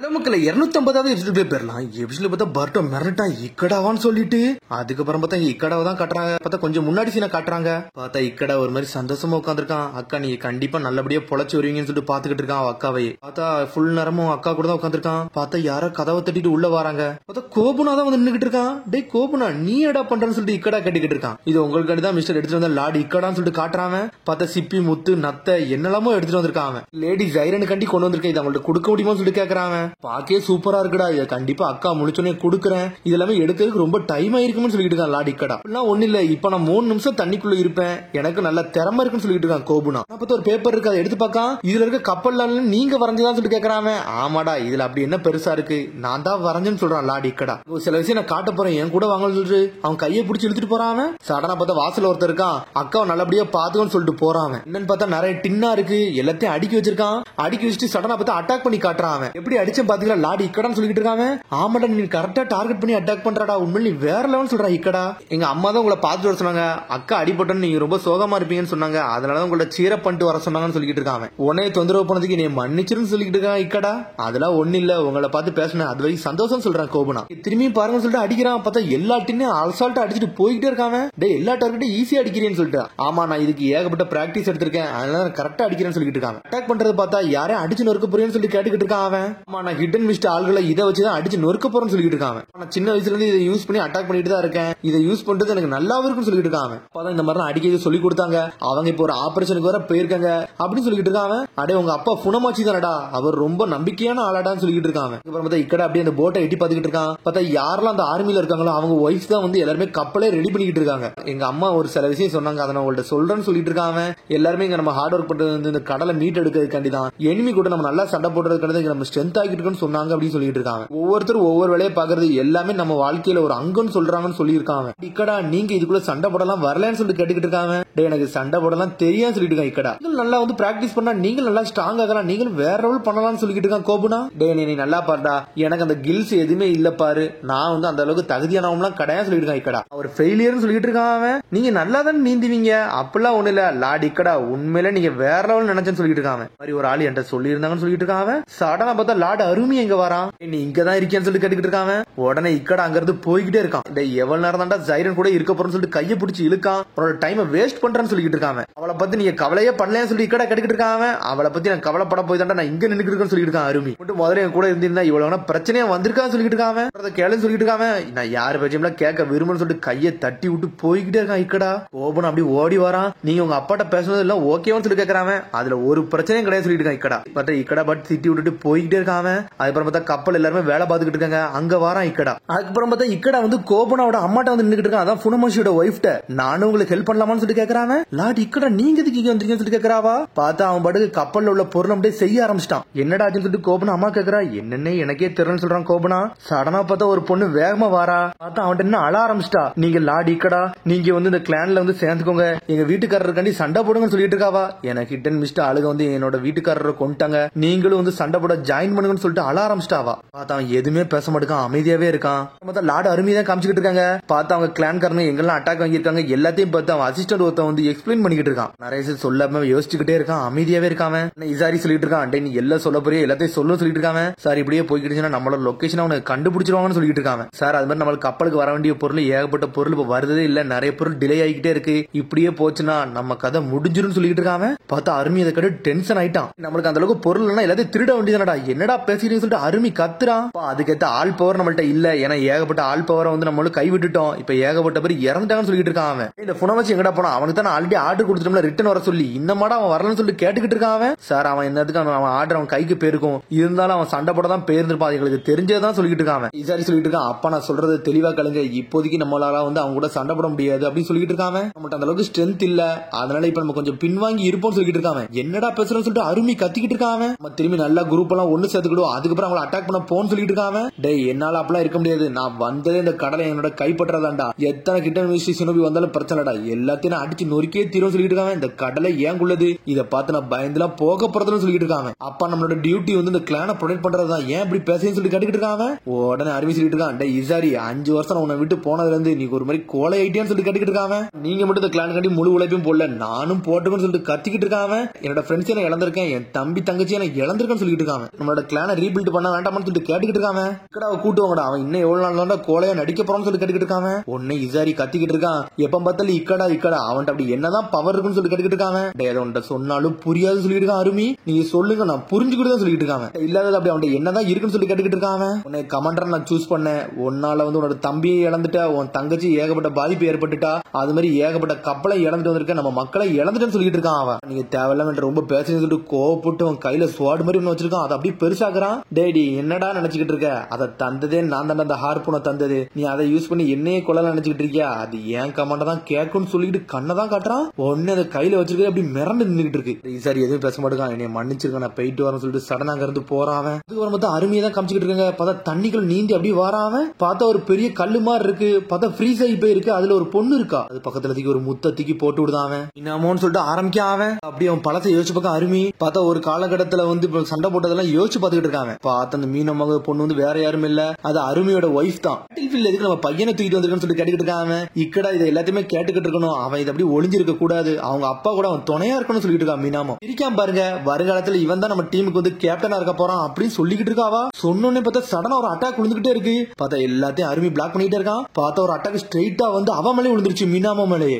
நமக்குல 250 episode போயிடலாம். Episode பார்த்தா பர்ட்டோ மிரட்டான் இக்கடாவான்னு சொல்லிட்டு அதுக்கப்புறம் பார்த்தா இக்கடாவை தான் காட்டுறாங்க. பார்த்தா கொஞ்சம் முன்னாடி சீனை காட்டுறாங்க. பார்த்தா இக்கடா ஒரு மாதிரி சந்தோஷமா உட்காந்துருக்கான். அக்கா நீங்க கண்டிப்பா நல்லபடியா பொழைச்சு வருவீங்கன்னு சொல்லிட்டு பாத்துக்கிட்டு இருக்கான் அக்காவை. பார்த்தா ஃபுல் நேரமும் அக்கா கூட தான் உட்காந்துருக்கான். பார்த்தா யாரோ கதவை தட்டிட்டு உள்ள வராங்க. பார்த்தா கோபுனா தான் வந்து நின்னுகிட்டு இருக்கான். டே கோபுனா நீ எடா பண்றன்னு சொல்லிட்டு இக்கடா கட்டிக்கிட்டு இருக்கான். இது உங்களுக்கு தான் மிஸ்டர் எடுத்துட்டு வந்த லார்டு இக்கடான்னு சொல்லிட்டு காட்டுறான். பார்த்தா சிப்பி முத்து நத்தை என்னெல்லாமோ எடுத்துட்டு வந்திருக்காங்க. லேடி ஜைரனு கண்டி கொண்டு வந்திருக்கேன். இதை அவங்கள்ட்ட கொடுக்க முடியுமான்னு சொல்லிட்டு கேக்குறாங்க. பாக்கே சூப்பரா இருக்குடா, இதை கண்டிப்பா அக்கா முடிச்சோன்னே கொடுக்குறேன். இதெல்லாமே எடுக்கிறதுக்கு ரொம்ப டைம் ஆயிருக்குன்னு சொல்லிட்டு இருக்கான் லார்டு இக்கடா. ஒண்ணு இல்ல, இப்ப நான் 3 நிமிஷம் தண்ணிக்குள்ள இருப்பேன், எனக்கு நல்ல திறமை இருக்குன்னு சொல்லிட்டு இருக்கான் கோபுனா. அப்ப ஒரு பேப்பர் இருக்கு, அதை எடுத்து பார்க்க இதுல இருக்க கப்பல் நீங்க வரைஞ்சதான் சொல்லிட்டு கேக்குறாங்க. ஆமாடா, இதுல அப்படி என்ன பெருசா இருக்கு, நான் தான் வரைஞ்சேன்னு சொல்றான் லார்டு இக்கடா. சில விஷயம் நான் காட்ட போறேன், என் கூட வாங்கன்னு சொல்லிட்டு அவன் கையை பிடிச்சி இழுத்துட்டு போறான். சடனா பார்த்தா வாசல் ஒருத்தர் இருக்கான், அக்காவை நல்லபடியா பாத்துக்கன்னு சொல்லிட்டு போறான். என்னன்னு பார்த்தா நிறைய டின்னா இருக்கு, எல்லாத்தையும் அடுக்கி வச்சிருக்கான். அடுக்கி வச்சுட்டு சடனா பார்த்தா அட்டாக் பண்ணி காட்டுறான். எப்படி அடிச்சேன் பாத்தீங்களா லார்டு இக்கடான்னு சொல்லிட்டு இருக்காங்க. ஆமாடா, நீ கரெக்டா டார்கெட் பண்ணி அட்டாக் பண்றடா, உண்மையில நீ வேற லெவல் சொல்றா இக்கடா. எங்க அம்மா தான் உங்களை பாத்துட்டு வர சொன்னாங்க, அக்கா அடிபட்டோன்னு நீங்க ரொம்ப சோகமா இருப்பீங்கன்னு சொன்னாங்க, அதனால உங்களை சீரப் பண்ணிட்டு வர சொன்னாங்கன்னு சொல்லிட்டு இருக்காங்க. உன்னை தொந்தரவு பண்ணதுக்கு நீ மன்னிச்சிருன்னு சொல்லிட்டு இருக்கான் இக்கடா. அதெல்லாம் ஒண்ணு இல்ல, உங்களை பார்த்து பேசினேன், அது வரைக்கும் சந்தோஷம் சொல்றான் கோபுனா. திரும்பி பாருங்கன்னு சொல்லிட்டு அடிக்கிறான். பார்த்தா எல்லா டின்னையும் அல்சால்ட்டா அடிச்சுட்டு போய்கிட்டே இருக்காங்க. டே எல்லா டார்கெட்டும் ஈஸியா அடிக்கிறேன்னு சொல்லிட்டு. ஆமா, நான் இதுக்கு ஏகப்பட்ட பிராக்டிஸ் எடுத்திருக்கேன், அதனால கரெக்டா அடிக்கிறேன்னு சொல்லிட்டு இருக்காங்க. அட்டாக் பண்றது பார்த்தா யாரையும் அடிச்சு நொறுக்க போறேன்னு சொல்லி கேட்டுக்கிட்டு இருக்கான் அவன். ஆமா, நான் ஹிட் அண்ட் மிஸ்ட் ஆள்களை இதை வச்சுதான் அடிச்சு நொறுக்க போறேன்னு சொல்லிட்டு இருக்காங்க. நான் சின்ன வயசுல இருந்து இதை யூஸ் பண்ணி அட்டாக் பண்ணிட்டு தான் இருக்கேன், இதை யூஸ் பண்றது எனக்கு நல்லாவும் இருக்குன்னு சொல்லிட்டு இருக்காங்க. அப்பதான் இந்த மாதிரி அடிக்க சொல்லி கொடுத்தாங்க, அவங்க இப்போ ஒரு ஆபரேஷனுக்கு வர போயிருக்காங்க அப்படின்னு சொல்லிட்டு இருக்காங்க. அடே உங்க அப்பா புனமாச்சி தானடா, அவர் ரொம்ப நம்பிக்கையான ஆளாடான்னு சொல்லிட்டு இருக்காங்க. அப்புறம் பார்த்தா இக்கடா அப்படியே அந்த போட்டை எட்டி பாத்துக்கிட்டு இருக்கான். பார்த்தா யாரெல்லாம் அந்த ஆர்மில இருக்காங்களோ அவங்க ஒய்ஃப் தான் வந்து எல்லாருமே கப்பலே ரெடி பண்ணிக்கிட்டு இருக்காங்க. எங்க அம்மா ஒரு சில விஷயம் சொன்னாங்க, அதை நான் உங்கள்ட்ட சொல்றேன்னு சொல்லிட்டு இருக்காங்க. எல்லாருமே இங்க நம்ம ஹார்ட் ஒர்க் பண்றது வந்து இந்த கடலை மீட் எடுக்கிறதுக்காண்டி தான், எனிமி கூட நம்ம நல்லா சண்டை போடுறதுக்காண்டி நம்ம ஸ்ட்ரென்த் ஆகிட்டு இருக்கோம்னு சொன்னாங்க அப்படின்னு சொல்லிட்டு இருக்காங்க. ஒவ்வொருத்தரும் ஒவ்வொரு வேலையை பாக்குறது எல்லாமே நம்ம வாழ்க்கையில ஒரு அங்கன்னு சொல்றாங்கன்னு சொல்லியிருக்காங்க. இக்கடா நீங்க இதுக்குள்ள சண்டை போடலாம் வரலன்னு சொல்லிட்டு கேட்டுக்கிட்டு இருக்காங்க. டே எனக்கு சண்டை போடலாம் தெரியாது சொல்லிட்டு இருக்காங்க இக்கடா. நல்லா வந்து பிராக்டிஸ் பண்ணா நீங்க நல்லா ஸ்ட்ராங் ஆகலாம், நீங்களும் வேற லெவல் பண்ணலாம்னு சொல்லிட்டு இருக்காங்க கோபுனா. டே நீ நல்லா பாருடா, எனக்கு அந்த கில்ஸ் எதுவுமே இல்ல பாரு, நான் வந்து அந்த அளவுக்கு தகுதியானவங்களாம் கிடையாது சொல்லிட்டு இருக்காங்க இக்கடா. அவர் ஃபெயிலியர்னு சொல்லிட்டு இருக்காங்க. நீங்க நல்லா தான் நீந்துவீங்க, அப்பெல்லாம் ஒண்ணு இல்ல லார்டு இக்கடா, உண்மையில நீங்க வேற லெவல் நினைச்சேன்னு சொல்லிட்டு இருக்காங்க. மாதிரி ஒரு ஆள் என்கிட்ட சொல்லி இருந்தாங்கன்னு சொல்லிட்டு இருக்காங்க. சடனா பார்த்தா லார்டு அருமை எங்க வரான், நீ இங்கதான் இருக்கேன்னு சொல்லி கேட்டுக்கிட்டு இருக்காங்க. உடனே இக்கடா அங்க இருந்து போய்கிட்டே இருக்கான். எவ்வளவு நேரம் தான்டா ஜைரன் கூட இருக்க போறேன்னு சொல்லிட்டு கையை பிடிச்சி இழுக்கான். அவனோட டைமை வேஸ்ட் பண்றேன்னு சொல்லிட்டு இருக்காங்க. அவளை பத்தி நீங்க கவலையே பண்ணலன்னு சொல்லி இக்கடா கேட்டுக்கிட்டு இருக்காங்க. அவளை பத்தி நான் கவலைப்பட போய் தான்டா நான் இங்க நின்னுக்கிட்டு இருக்கேன்னு சொல்லிட்டு இருக்கான் அருமை. மட்டும் முதல்ல என் கூட இருந்திருந்தா இவ்வளவு பிரச்சனையா வந்திருக்கான்னு சொல்லிட்டு இருக்காங்க. அதை கேளுன்னு சொல்லிட்டு இருக்காங்க. நான் யாரு பட்சம்லாம் கேட்க விரும்புன்னு சொல்லிட்டு கையை தட்டி விட்டு போய்கிட்டே இருக்கான் இக்கடா. கோபுரம் அப்படி ஓடி வரான். நீங்க உங்க அப்பாட்ட பேசுனது எல்லாம் ஓகேவான்னு சொல்லி கேட்கறாங்க. அதுல ஒரு பிரச்சனையும் கிடையாது சொல்லிட்டு இருக்கான் இக்கடா. பார்த்தா இக்கடா பாட்டு திட்டி விட்டுட்டு போய்கிட்டே இருக்காங்க. அதுக்கப்புறம் பார்த்தா கப்பல் எல்லாருமே வேலை பார்த்துக்கிட்டு இருக்காங்க. அங்க வரான் இக்கடா. அதுக்கப்புறம் பார்த்தா இக்கடா வந்து கோபுனாவோட அம்மாட்ட வந்து நின்னுக்கிட்டு இருக்கான். அதான் புனமாஷியோட ஒய்ஃப்ட, நானும் உங்களுக்கு ஹெல்ப் பண்ணலாமான்னு சொல்லிட்டு கேக்குறாங்க. லார்டு இக்கடா நீங்க எதுக்கு இங்க வந்திருக்கீங்கன்னு சொல்லிட்டு கேக்குறாவா. பார்த்தா அவன் பாட்டுக்கு கப்பல்ல உள்ள பொருள் அப்படியே செய்ய ஆரம்பிச்சிட்டான். என்னடா சொல்லிட்டு கோபுனா அம்மா கேக்குறா. என்னன்னே எனக்கே தெரியலன்னு சொல்றான் கோபுனா. சடனா பார்த்தா ஒரு பொண்ணு வேகமா வாரா. பார்த்தா அவன் என்ன அழ ஆரம்பிச்சிட்டா. நீங்க லார்டு இக்கடா, நீங்க வந்து இந்த கிளான்ல வந்து சேர்ந்துக்கோங்க, எங்க வீட்டுக்காரருக்காண்டி சண்டை போடுங்கன்னு சொல்லிட்டு இருக்காவா. எனக்கு ஹிட் அண்ட் மிஸ்ட் ஆளுங்க வந்து என்னோட வீட்டுக்காரரை கொண்டுட்டாங்க, நீங்களும் வந்து சண்டை போட ஜாயின் பண்ணுங்கன்னு சொல்லிட்டு அழ ஆரம்பிச்சிட்டாவா. பார்த்தா அவன் எதுவுமே பேச மாட்டான், அமைதியாவே இருக்கான். பார்த்தா லார்டு அருமையா காமிச்சிட்டு இருக்காங்க. பார்த்தா அவங்க கிளான்காரங்க எங்கெல்லாம் அட்டாக் வாங்கியிருக்காங்க எல்லாத்தையும் பார்த்து அவன் அசிஸ்டன்ட் ஒருத்தன் வந்து எக்ஸ்பிளைன் பண்ணிக்கிட்டு இருக்கான். நிறைய சொல்லாம யோசிச்சுக்கிட்டே இருக்கான், அமைதியாவே இருக்காம. இசாரி சொல்லிட்டு இருக்கான், நீ எல்லாம் சொல்ல போறிய எல்லாத்தையும் சொல்ல சொல்லிட்டு இருக்காங்க. சார் இப்படியே போய்கிட்டுச்சுன்னா நம்மளோட லொகேஷன் அவனை கண்டுபிடிச்சிருவாங்கன்னு சொல்லிட்டு இருக்காங்க. சார் அது மாதிரி நம்மளுக்கு கப்பலுக்கு வர வேண்டிய பொருள் ஏகப்பட்ட பொருள் இப்ப வருதே இல்ல, நிறைய பொருள் டிலே ஆகிக்கிட்டே இருக்கு, இப்படியே போச்சுன்னா நம்ம கதை முடிஞ்சிரும் சொல்லிட்டு இருக்காங்க. பார்த்தா அருமை அதை கட்டு டென்ஷன் ஆயிட்டான். நம்மளுக்கு அந்த அளவுக்கு பொருள் எல்லாத்தையும் திருட வேண்டியதானடா, என்னடா பேசுறீங்கன்னு சொல்லிட்டு அருமை கத்துறான். அதுக்கேற்ற ஆள் பவர் நம்மள்ட்ட இல்ல, ஏன்னா ஏகப்பட்ட ஆள் பவரை வந்து நம்மளும் கைவிட்டுட்டோம், இப்ப ஏகப்பட்ட பேர் இறந்துட்டாங்கன்னு சொல்லிட்டு இருக்கான். இந்த புனமாச்சி எங்கடா போனா, அவனுக்கு தான் ஆல்ரெடி ஆர்டர் கொடுத்துட்டோம்ல ரிட்டர்ன் வர சொல்லி, இன்னமாடா அவன் வரலன்னு சொல்லிட்டு கேட்டுக்கிட்டு இருக்கான். சார் அவன் என்னதுக்கு அவன் ஆர்டர் அவன் கைக்கு போயிருக்கும், இருந்தாலும் அவன் சண்டை போட தான் போயிருந்திருப்பான், எங்களுக்கு தெரிஞ்சதான் சொல்லிட்டு இருக்கான். இசாரி சொல்லிட்டு இருக்கான், அப்பா நான் சொல்றது தெளிவா கழுங்க, இப்போதைக்கு நம்மளால வந்து அவங்க கூட சண்டை போட முடியாது அப்படின்னு சொல்லிட்டு இருக்கான். நம்மகிட்ட அந்த அளவுக்கு ஸ்ட்ரென்த் இல்ல, அதனால இப்ப நம்ம கொஞ்சம் பின்வாங்கி இருப்போம் சொல்லிட்டு இருக்கான். என்னடா பேசுறேன்னு சொல்லிட்டு அருமை கத்திக்கிட்டு இருக்கான். நம்ம திரும்பி நல்லா குரூப் எல்லாம் ஒண்ணு சேர்த்துக்கிடுவோம், அதுக்கப்புறம் அவங்களை அட்டாக் பண்ண போன்னு சொல்லிட்டு இருக்கான். டேய் என்னால அப்பெல்லாம் இருக்க முடியாது, நான் வந்ததே இந்த கடலை என்னோட கைப்பற்றதாண்டா, எத்தனை கிட்ட சினோபி வந்தாலும் பிரச்சனைடா, எல்லாத்தையும் அடிச்சு நொறுக்கே தீரும் சொல்லிட்டு இருக்காங்க. இந்த கடலை ஏங்குள்ளது, இதை பார்த்து நான் பயந்துலாம் போக போறதுன்னு சொல்லிட்டு இருக்காங்க. அப்பா நம்மளோட டியூட்டி வந்து இந்த கிளானை ப்ரொடெக்ட் பண்றதுதான், ஏன் இப்படி பேசுன்னு சொல்லி கேட்டுக்கிட்டு இருக்காங்க. உடனே அருமை சொல்லிட்டு இருக்கான், டேய் இசாரி 5 வருஷம் நான் உன்னை விட்டு போனதுல இருந்து நீ ஒரு மாதிரி கோலை ஐட்டியான்னு சொல்லிட்டு கேட்டுக்கிட்டு இருக்காங்க. நீங்க மட்டும் இந்த கிளான் கண்டி முழு உழைப்பும் போடல, நானும் போட்டுக்கன்னு சொல்லிட்டு கத்திக்கிட்டு இருக்காங்க. என்னோட ஃப்ரெண்ட்ஸ் நான் இழந்திருக்கேன், என் தம்பி தங்கச்சி நான் இழந்திருக்கேன்னு சொல்லிட்டு இருக்காங்க. நம்மளோட கிளான பிளான ரீபில்ட் பண்ண வேண்டாம்னு சொல்லிட்டு கேட்டுக்கிட்டு இருக்காங்க. இக்கடாவை கூட்டுவாங்கடா, அவன் இன்னும் எவ்வளவு நாள் தான் கோலையா நடிக்க போறான்னு சொல்லி கேட்டுக்கிட்டு இருக்காங்க. உடனே இசாரி கத்திக்கிட்டு இருக்கான், எப்ப பார்த்தாலும் இக்கடா இக்கடா, அவன்கிட்ட அப்படி என்னதான் பவர் இருக்குன்னு சொல்லி கேட்டுக்கிட்டு இருக்காங்க. அதை உன்ட்ட சொன்னாலும் புரியாது சொல்லிட்டு இருக்கான் அருமி, நீங்க சொல்லுங்க நான் புரிஞ்சுக்கிட்டு தான் சொல்லிட்டு இருக்காங்க. இல்லாத அப்படி அவன்கிட்ட என்னதான் இருக்குன்னு சொல்லி கேட்டுக்கிட்டு இருக்காங்க. உன்னை கமாண்டர் நான் சூஸ் பண்ணேன், உன்னால உன்னோட தம்பியை இழந்துட்ட, உன் தங்கச்சி ஏகப்பட்ட பாதிப்பு ஏற்பட்டுட்டா, அது மாதிரி ஏகப்பட்ட கப்பலை இழந்துட்டு வந்திருக்க, நம்ம மக்களை இழந்துட்டேன்னு சொல்லிட்டு இருக்கான். அவன் நீங்க தேவையில்லாம ரொம்ப பேசுன்னு சொல்லிட்டு கோவப்பட்டு அவன் கையில ஸ்வாட் மாதிரி ஒண்ணு வச்சிருக்கான், அதை அப்படியே பெருசாக்குறான். டேடி என்னடா நினைச்சுக்கிட்டு இருக்க, அதை தந்ததே நான் தானே, அந்த ஹார்பூனை தந்தது, நீ அதை யூஸ் பண்ணி என்னையே கொள்ள நினைச்சுக்கிட்டு இருக்கியா, அது ஏன் கமாண்ட தான் கேட்கும்னு சொல்லிட்டு கண்ணை தான் காட்டுறான். உடனே அதை கையில வச்சிருக்க அப்படி மிரண்டு நின்றுட்டு இருக்கு. சார் எதுவும் பேச மாட்டேங்கான், என்னை மன்னிச்சிருக்கேன் நான் போயிட்டு வரேன்னு சொல்லிட்டு சடனா அங்க இருந்து போறான். அதுக்கப்புறம் பார்த்தா அருமையை தான் காமிச்சிட்டு இருக்காங்க. பார்த்தா தண்ணிக்குள்ள நீந்தி அப்படி வரான். பார்த்தா ஒரு பெரிய கல்லு மாதிரி இருக்கு, பார்த்தா ஃப்ரீஸ் ஆகி போயிருக்கு, அதுல ஒரு பொண்ணு இருக்கா, அது பக்கத்துல தூக்கி ஒரு முத்தத்திக்கு போட்டு விடுதான். இன்னமோன்னு சொல்லிட்டு ஆரம்பிக்க அவன் அப்படி அவன் பழத்தை யோசிச்சு பக்கம் அருமி பார்த்தா ஒரு காலகட்டத்துல சண்டை போட்டதெல்லாம் யோசிச்சு பார்த்துக்கிட்டு இருக்காங்க. பார்த்த அந்த மீனமாக பொண்ணு வேற யாரும் இல்ல, அது அருமையோட ஒய்ஃப் தான். எதுக்கு நம்ம பையனை தூக்கிட்டு வந்திருக்கன்னு சொல்லி கேட்டுக்கிட்டு இருக்காங்க. இக்கடா இதை எல்லாத்தையுமே கேட்டுக்கிட்டு இருக்கணும், அவன் இதை அப்படி ஒளிஞ்சிருக்க கூடாது, அவங்க அப்பா கூட அவன் துணையா இருக்கணும்னு சொல்லிட்டு இருக்கான். மீனாமோ இருக்கான் பாருங்க, வருங்காலத்துல இவன் தான் நம்ம டீமுக்கு கேப்டனா இருக்க போறான் அப்படின்னு சொல்லிக்கிட்டு இருக்காவா. சொன்னோன்னே பார்த்தா சடனா ஒரு அட்டாக் விழுந்துகிட்டே இருக்கு. பார்த்தா எல்லாத்தையும் அருமி பிளாக் பண்ணிட்டே இருக்கான். பார்த்தா ஒரு அட்டாக் ஸ்ட்ரெயிட்டா அவன் மேலே விழுந்துருச்சு, மீனாமோ மேலே.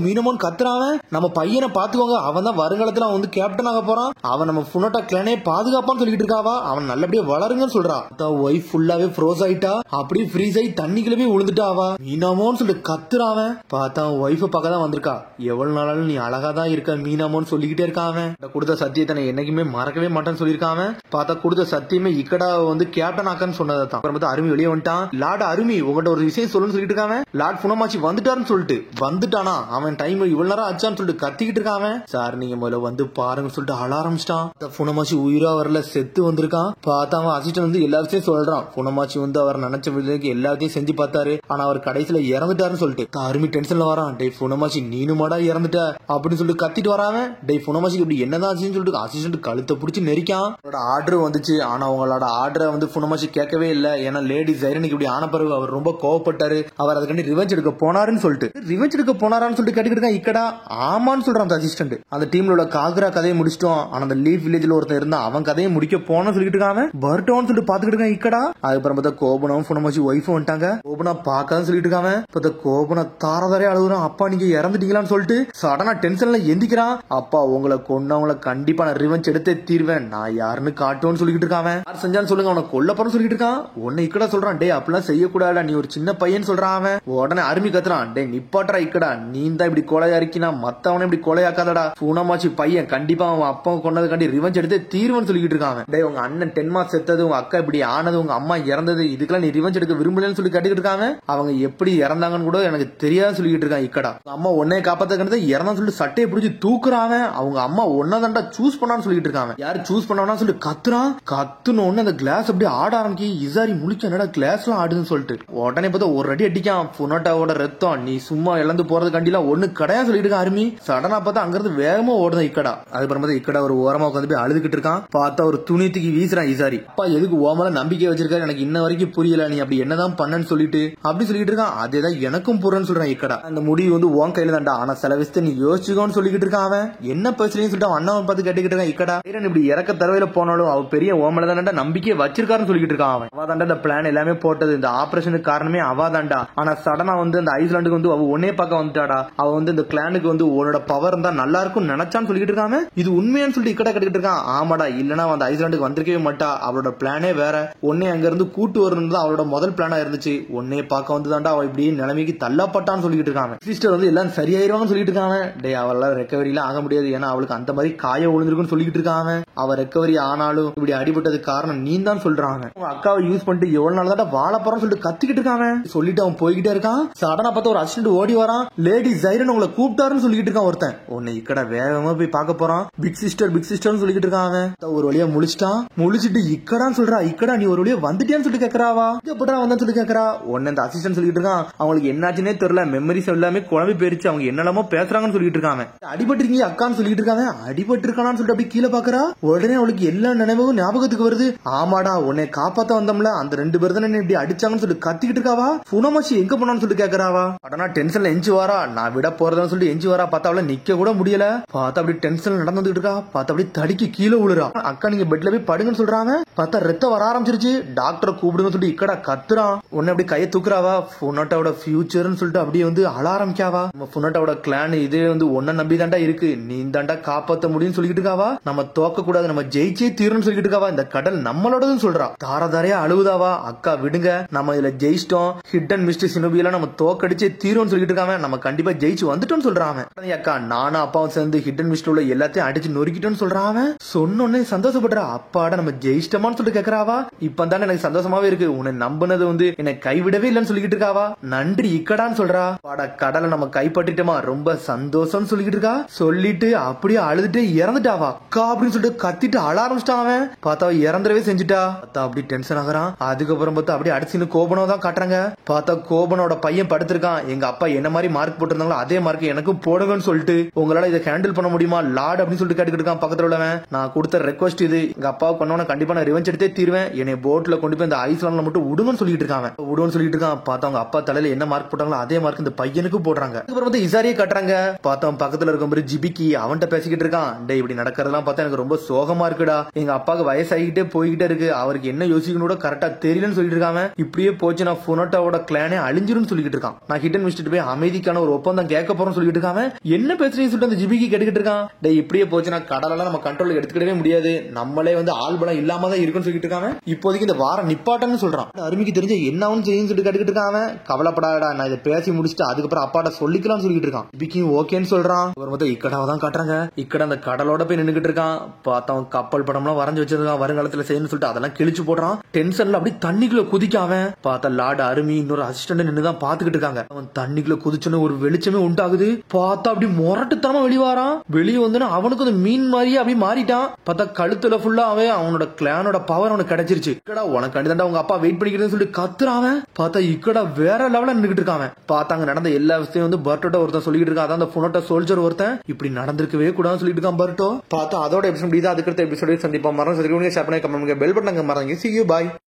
மீனமோன்னு கத்துறான், நம்ம பையனை பாத்துக்கோங்க, அவன் தான் வருங்காலத்துல அவன் கேப்டன் ஆக போறான், அவன் நம்ம புனோட்டா கிளானே பாதுகாப்பான்னு சொல்லிட்டு இருக்காவா. அவன் நல்லபடியா வளருங்கன்னு சொல்றான். ஒய்ஃப் ஃபுல்லாவே ஃப்ரோஸ் ஆயிட்டா, அப்படியே ஃப்ரீஸ் ஆகி தண்ணிக்குள்ளவே விழுந்துட்டாவா. மீனாமோன்னு சொல்லிட்டு கத்துறான். பார்த்தா ஒய்ஃப பக்கம் தான் வந்திருக்கா. எவ்வளவு நாளாலும் நீ அழகா தான் இருக்க மீனாமோன்னு சொல்லிக்கிட்டே இருக்கான். கொடுத்த சத்தியத்தை என்னைக்குமே மறக்கவே மாட்டேன்னு சொல்லியிருக்கான். பார்த்தா கொடுத்த சத்தியமே இக்கடா கேப்டன் ஆக்கன்னு சொன்னதான். அப்புறம் அருமி வெளியே வந்துட்டான். லார்ட் அருமி உங்கள்கிட்ட ஒரு விஷயம் சொல்லுன்னு சொல்லிட்டு இருக்காங்க. லார்ட் புனமாச்சி வந்துட்டாருன்னு சொல்லிட்டு வந்துட்டானா, அவன் டைம் இவ்வளவு நேரம் ஆச்சான்னு சொல்லிட்டு கத்திக்கிட்டு இருக்கான். சார் நீங்க முதல்ல வந்து பாருங்க சொல்லிட்டு அழ ஆரம்பிச்சிட்டான். புனமாச்சி உயிரா வரல, செத்து வந்திருக்கான். பார்த்தா அவன் அசிஸ்டன்ட் எல்லா விஷயம் சொல்றான். புனமாச்சி அவர் நினைச்ச விதத்துக்கு எல்லாத்தையும் செஞ்சு பார்த்தாரு, ஆனா அவர் கடைசியில இறந்துட்டாருன்னு சொல்லிட்டு அருமி டென்ஷன்ல வரான். டே புனமாச்சி நீனுமாடா இறந்துட்ட அப்படின்னு சொல்லிட்டு கத்திட்டு வரான். டே புனமாச்சி இப்படி என்னதான் ஆச்சுன்னு சொல்லிட்டு அசிஸ்டன்ட் கழுத்தை பிடிச்சி நெரிக்கான். ஆர்டர் வந்துச்சு, ஆனா அவங்களோட ஆர்டரை புனமாச்சி கேட்கவே இல்லை. ஏன்னா லேடி ஜைரனுக்கு இப்படி ஆன பிறகு அவர் ரொம்ப கோவப்பட்டாரு, அவர் அதுக்காண்டி ரிவெஞ்ச் எடுக்க போனாருன்னு சொல்லிட்டு ரிவெஞ்ச் எடுக்க போனாரான்னு சொல்லிட்டு கேட்டுக்கிட்டு இருக்கான். இக்கடா ஆமான்னு சொல்றான் அசிஸ்டன்ட். அந்த டீம்ல உள்ள காக்ரா கதையை முடிச்சிட்டோம், ஆனா அந்த லீஃப் வில்லேஜ்ல ஒருத்தன் இருந்தா அவன் கதையை முடிக்க போனோம்னு சொல்லிட்டு இருக்காங்க. பர்ட்டோன்னு சொல்லிட்டு பாத்துக்கிட்டு இருக்கான் இக்கடா. அதுக்கப்புறம் பார்த்தா கோபனம் புனமாச்சி ஒய்ஃபும் வந்துட்டாங்க. கோபனா பாக்கான்னு சொல்லிட்டு இருக்காங்க. பார்த்தா கோபனா தாரதாரே அழுகுறான். அப்பா நீங்க இறந்துட்டீங்களான்னு சொல்லிட்டு சடனா டென்ஷன்ல எந்திக்கிறான். அப்பா உங்களை கொன்னவங்களை கண்டிப்பா நான் ரிவெஞ்ச் எடுத்தே தீர்வேன், நான் யாருன்னு காட்டுவோன்னு சொல்லிட்டு இருக்காங்க. யார் செஞ்சான்னு சொல்லுங்க, அவனை கொல்ல போறன்னு சொல்லிட்டு இருக்கான். உன்னை இக்கடா சொல்றான், டே அப்படிலாம் செய்யக்கூடாது, நீ ஒரு சின்ன பையன் சொல்றான். அவன் உடனே அருமி கத்துறான், டே நிப்பாட்டா இக்கடா, நீ தான் இப்படி கொலையா இருக்கினா மத்தவனை இப்படி கொலையாக்காதடா, புனமாச்சி பையன் கண்டிப்பா அவன் அப்பா கொண்டதுக்காண்டி ரிவெஞ்ச் எடுத்து தீர்வுன்னு சொல்லிட்டு இருக்காங்க. டே உங்க அண்ணன் 10 மாசம் செத்தது, உங்க அக்கா இப்படி ஆனது, உங்க அம்மா இறந்தது, இதுக்கெல்லாம் நீ ரிவெஞ்ச் எடுக்க விரும்பலன்னு சொல்லி கேட்டுக்கிட்டு இருக்காங்க. அவங்க எப்படி இறந்தாங்கன்னு கூட எனக்கு தெரியாது சொல்லிட்டு இருக்காங்க. இக்கடா அம்மா உன்னைய காப்பாத்த இறந்தான்னு சொல்லிட்டு சட்டையை பிடிச்சி தூக்குறாங்க. அவங்க அம்மா ஒன்னதாண்டா சூஸ் பண்ணான்னு சொல்லிட்டு இருக்காங்க. யாரு சூஸ் பண்ணா சொல்லிட்டு கத்துறான். கத்துன உடனே அந்த கிளாஸ் அப்படியே ஆட ஆரம்பிக்கி. இசாரி முழிக்க என்னடா கிளாஸ் எல்லாம் ஆடுதுன்னு சொல்லிட்டு உடனே பார்த்தா ஒரு அடி அடிக்கான். புனோட்டாவோட ரத்தம் நீ சும்மா இழந்து போறது கண்டிலாம் ஒண்ணு கடையா சொல்லிட்டு இருக்க அருமி. சடனா பார்த்தா அங்கிருந்து வேகமா ஓடுதான் இக்கடா. அதுக்கப்புறம் பார்த்தா இக்கடா ஒரு ஓரமா உட்காந்து போய் அழுதுகிட்டு இருக்கான். பார்த்தா ஒரு துணித்துக்கு வீசுறான் இசாரி. அப்பா எதுக்கு ஓமல நம்பிக்கை வச்சிருக்காரு எனக்கு இன்ன வரைக்கும் புரியல, நீ அப்படி என்னதான் பண்ணன்னு சொல்லிட்டு அப்படி சொல்லிட்டு இருக்கான். அதேதான் எனக்கும் புறன்னு சொல்றான் இக்கடா. அந்த முடிவு உன் கையில தான்டா, ஆனா சில விஷயத்தை நீ யோசிச்சுக்கோன்னு சொல்லிட்டு இருக்கான். அவன் என்ன பேசுறேன்னு சொல்லிட்டு அண்ணாவை பார்த்து கேட்டுக்கிட்டு இருக்கான். இக்கடா இப்படி இறக்க தரவையில போனாலும் அவ பெரிய ஓமல தான்டா நம்பிக்கை வச்சிருக்காருன்னு சொல்லிட்டு இருக்கான். அவ தாண்டா இந்த பிளான் எல்லாமே போட்டது, இந்த ஆபரேஷனுக்கு காரணமே அவ தாண்டா. ஆனா சடனா அந்த ஐஸ்லாண்டுக்கு அவ ஒன்னே பார்க்க வந்துட்டாடா. அவ இந்த கிளானுக்கு உன்னோட பவர் இருந்தா நல்லா இருக்கும் நினைச்சான்னு சொல்லிட்டு இருக்காங்க. இது உண்மையான்னு சொல்லிட்டு இக்கடா கேட்டுக்கிட்டு இருக்கான். ஆமாடா, இல்லனா அந்த ஐஸ்லாண்டுக்கு வந்திருக்கவே மாட்டா, அவளோட பிளானே வேற, உன்னை அங்க இருந்து கூட்டு வரணும் தான் அவளோட முதல் பிளானா இருந்துச்சு, உன்னே பார்க்க வந்துதான்டா அவ இப்படி நிலைமைக்கு தள்ளப்பட்டான்னு சொல்லிட்டு இருக்காங்க. சிஸ்டர் எல்லாம் சரியாயிருவான்னு சொல்லிட்டு இருக்காங்க. டே அவளால ரெக்கவரி எல்லாம் ஆக முடியாது, ஏன்னா அவளுக்கு அந்த மாதிரி காய விழுந்திருக்குன்னு சொல்லிட்டு இருக்காங்க. அவ ரெக்கவரி ஆனாலும் இப்படி அடிபட்டது காரணம் நீ தான் சொல்றாங்க. உங்க அக்காவை யூஸ் பண்ணிட்டு எவ்வளவு நாள் தான் வாழ போறான்னு சொல்லிட்டு கத்திக்கிட்டு இருக்காங்க. சொல்லிட்டு அவன் போய்கிட்டே இருக்கான். சடனா பார்த்தா ஒரு அசிஸ்டன்ட் ஓடி வரான். லேடி ஜைரன் உங்களை கூப்பிட்டாருன்னு சொல்லிட்டு இருக்கான் ஒருத்தன். உன்னை இக்கடா வேகமா போய் பார்க்க போறான். பிக் சிஸ்டர் சொல்லிட்டு இருக்காங்க. ஒரு வழியா முழிச்சிட்டான். முழிச்சிட்டு இக்கடான்னு சொல்றா. இக்கடா நீ ஒரு வழியா வந்துட்டியான்னு சொல்லி கேக்குறாவா, எப்படா வந்தான்னு சொல்லி கேக்குறா. உன்ன இந்த அசிஸ்டன்ட் சொல்லிட்டு இருக்கான். அவங்களுக்கு என்னாச்சுன்னே தெரியல, மெமரிஸ் எல்லாமே குழம்பி போயிருச்சு, அவங்க என்னெல்லாமோ பேசுறாங்கன்னு சொல்லிட்டு இருக்காங்க. அடிபட்டிருக்கீங்க அக்கான்னு சொல்லிட்டு இருக்காங்க. அடிபட்டு இருக்கானு சொல்லிட்டு அப்படி கீழே பாக்குறா. உடனே அவளுக்கு எல்லா நினைவும் ஞாபகத்துக்கு வருது. ஆமாடா உன்னை காப்பாத்த வந்தோம்ல, அந்த 2 பேர் தானே இப்படி அடிச்சாங்கன்னு சொல்லி கத்திக்கிட்டு இருக்காவா. புனமாச்சி எங்க போனான்னு சொல்லி கேக்குறாவா. அடனா டென்ஷன்ல எஞ்சி வாரா, நான் விட போறதான்னு சொல்லி எஞ்சி வாரா. பார்த்தா அவள நிக்க கூட முடியல. பார்த்தா அப்படி டென்ஷன்ல நடந்துட்டு இருக்கா. பார்த்தா அப்படி தடிக்கு கீழே விழுறா. அக்கா நீங்க பெட்ல போய் படுங்கன்னு இக்கடான்னு சொல்றாங்க. பார்த்தா ரத்தம் வர ஆரம்பிச்சிருச்சு. டாக்டரை கூப்பிடுங்க சொல்லிட்டு இக்கடா கத்துறான். உடனே அப்படியே கையை தூக்குறாவா. ஃபுனோட்டாவோட ஃபியூச்சர்னு சொல்லிட்டு அப்படியே வந்து அழ ஆரம்பிக்காவா. நம்ம ஃபுனோட்டாவோட கிளான் இதே வந்து ஒன்ன நம்பி தாண்டா இருக்கு, நீ தாண்டா காப்பாத்த முடியும்னு சொல்லிட்டு இருக்காவா. நம்ம தோக்க கூடாது, நம்ம ஜெயிச்சே தீரும்னு சொல்லிட்டு இருக்காவா. இந்த கடல் நம்மளோடதுன்னு சொல்றா. தாரையா அழுவுதாவா. அக்கா விடுங்க, நம்ம இதுல ஜெயிச்சிட்டோம், ஹிட் அண்ட் மிஸ்டர் சினோபி எல்லாம் நம்ம தோக்கடிச்சே தீரும்னு சொல்லிட்டு இருக்காங்க. நம்ம கண்டிப்பா ஜெயிச்சு வந்துட்டோம்னு சொல்றான். அக்கா நானும் அப்பாவும் சேர்ந்து ஹிட் அண்ட் மிஸ்டர் உள்ள எல்லாத்தையும் அடிச்சு நொறுக்கிட்டோம்னு சொல்றான். சொன்னோன்னே சந்தோஷப்படுறா. அப்பாட நம்ம ஜெயிச்சிட்டோமான்னு சொல்லிட்டு கேக்குறாவா. இப்பதான் எனக்கு சந்தோஷமாவே இருக்கு, உன்னை நம்பினது வந்து என்னை கைவிடவே இல்லைன்னு சொல்லிட்டு இருக்காவா. நன்றி இக்கடான்னு சொல்றா. பாட கடலை நம்ம கைப்பற்றிட்டோமா, ரொம்ப சந்தோஷம் சொல்லிட்டு இருக்கா. சொல்லிட்டு அப்படியே அழுதுட்டு இறந்துட்டாவா. அக்கா அப்படின்னு சொல்லிட்டு கத்திட்டு அழ ஆரம்பிச்சிட்டான். அவன் பார்த்தா இறந்துடவே செஞ்சுட்டா. பார்த்தா அப்படி டென்ஷன் ஆகுறான். அதுக்கப்புறம் பார்த்தா அப்படியே அடிச்சுன்னு கோபனோ தான் காட்டுறாங்க. பார்த்தா கோபனோட பையன் படுத்திருக்கான். எங்க அப்பா என்ன மாதிரி மார்க் போட்டிருந்தாங்களோ அதே மார்க் எனக்கும் போடுங்கன்னு சொல்லிட்டு, உங்களால இதை ஹேண்டில் பண்ண முடியுமா லார்ட் அப்படின்னு சொல்லிட்டு கேட்டுக்கிட்டு இருக்கான். பக்கத்துல உள்ளவன், நான் கொடுத்த ரெக்வஸ்ட் இது, எங்க அப்பாவுக்கு பண்ணவன கண்டிப்பா நான் ரிவெஞ்ச் எடுத்தே தீருவேன், என்னை போட்ல கொண்டு போய் இந்த ஐஸ்லாண்ட்ல மட்டும் விடுங்கன்னு சொல்லிட்டு இருக்காங்க. விடுன்னு சொல்லிட்டு இருக்கான். பார்த்தா அவங்க அப்பா தலையில என்ன மார்க் போட்டாங்களோ அதே மார்க் இந்த பையனுக்கு போடுறாங்க. அதுக்கப்புறம் வந்து இசாரியே காட்டுறாங்க. பார்த்தா பக்கத்துல இருக்க மாதிரி ஜிபிக்கி அவன்கிட்ட பேசிக்கிட்டு இருக்கான். டே இப்படி நடக்கிறதெல்லாம் பார்த்தா எனக்கு ரொம்ப சோகமா இருக்குடா, எங்க அப்பாவுக்கு வயசாகிட்டே போய்கிட்டே இருக்கு, அவருக்கு என்ன யோசிக்கணும் கூட கரெக்டா தெரியலன்னு சொல்லிட்டு இருக்காங்க. இப்படியே போச்சு நான் ஃபுனோட்டாவோட கிளானே அழிஞ்சிரும் சொல்லிட்டு இருக்கான். நான் ஹிட் அண்ட் மிஸ்டர் போய் அமைதிக்கான ஒரு ஒப்பந்தம் கேட்க போறேன்னு சொல்லிட்டு இருக்காங்க. என்ன பேசுறீங்கன்னு சொல்லிட்டு அந்த ஜிபிக்கி கேட்டுக்கிட்டு இருக்கான். டே இப்படியே போச்சு நான் கடலெல்லாம் நம்ம கண்ட்ரோல் எடுத்துக்கிடவே முடியாது, நம்மளே வந்து ஆள் பலம் இல்லாம தான் இருக்குன்னு சொல்லிட்டு இருக்காங்க. இப்போதைக்கு இந்த வாரம் நிப்பாட்டன்னு சொல்றான். அருமைக்கு தெரிஞ்ச என்ன ஆகும் செய்யுன்னு சொல்லிட்டு கேட்டுக்கிட்டு இருக்காங்க. கவலைப்படாதடா, நான் இதை பேசி முடிச்சுட்டு அதுக்கப்புறம் அப்பாட்ட சொல்லிக்கலாம்னு சொல்லிட்டு இருக்கான். ஜிபிக்கி ஓகேன்னு சொல்றான். ஒரு மொத்தம் இக்கடாவை தான் காட்டுறாங்க. இக்கட அந்த கடலோட போய் நின்னுகிட்டு இருக்கான். பார்த்தவன் கப்பல் படம்லாம் வரைஞ்சு வச்சிருக்கான், வருங்காலத்துல செய்யணும்னு சொல்லிட்டு அதெல்லாம் கிழிச்சு போடுறான். டென்ஷன்ல அப்படி தண்ணிக்குள்ள குதிக்காம பார்த்தா லார்ட் அருமி இன்னொரு அசிஸ்டன்ட் நின்னுதான் பாத்துக்கிட்டு இருக்காங்க. அவன் தண்ணிக்குள்ள குதிச்சுன்னு ஒரு வெளிச்சமே உண்டாகுது. பார்த்தா அப்படி முரட்டுத்தனமா வெளிவாரான். வெளியே வந்து அவனுக்கு அந்த மீன் மாதிரியே அப்படி மாறிட்டான். பார்த்தா கழுத்துல ஃபுல்லா அவனோட கிளானோட பவர் அவனுக்கு கிடைச்சிருச்சு. இக்கடா உனக்கு கண்டிதாண்டா உங்க அப்பா வெயிட் பண்ணிக்கிறேன்னு சொல்லிட்டு கத்துறான். பார்த்தா இக்கடா வேற லெவல்ல நின்னுகிட்டு இருக்கான். பார்த்தாங்க நடந்த எல்லா விஷயம் வந்து பர்ட்டோட ஒருத்தன் சொல்லிட்டு இருக்கான். அதான் அந்த ஃபுனோட்டா சோல்ஜர் ஒருத்தன் இப்படி நடந்திருக்கவே கூடாதுன்னு சொல்லிட்டு இருக்கான் பர்ட்டோ. பார்த்தா அதோட எபிசோட் முடியுது. அதுக்கடுத்த எபிசோட சந்திப்பா. மரம் சரி ஷேர் பண்ணி கமெண்ட் பெல் பட்டன் மறந்துங்க. See you, bye.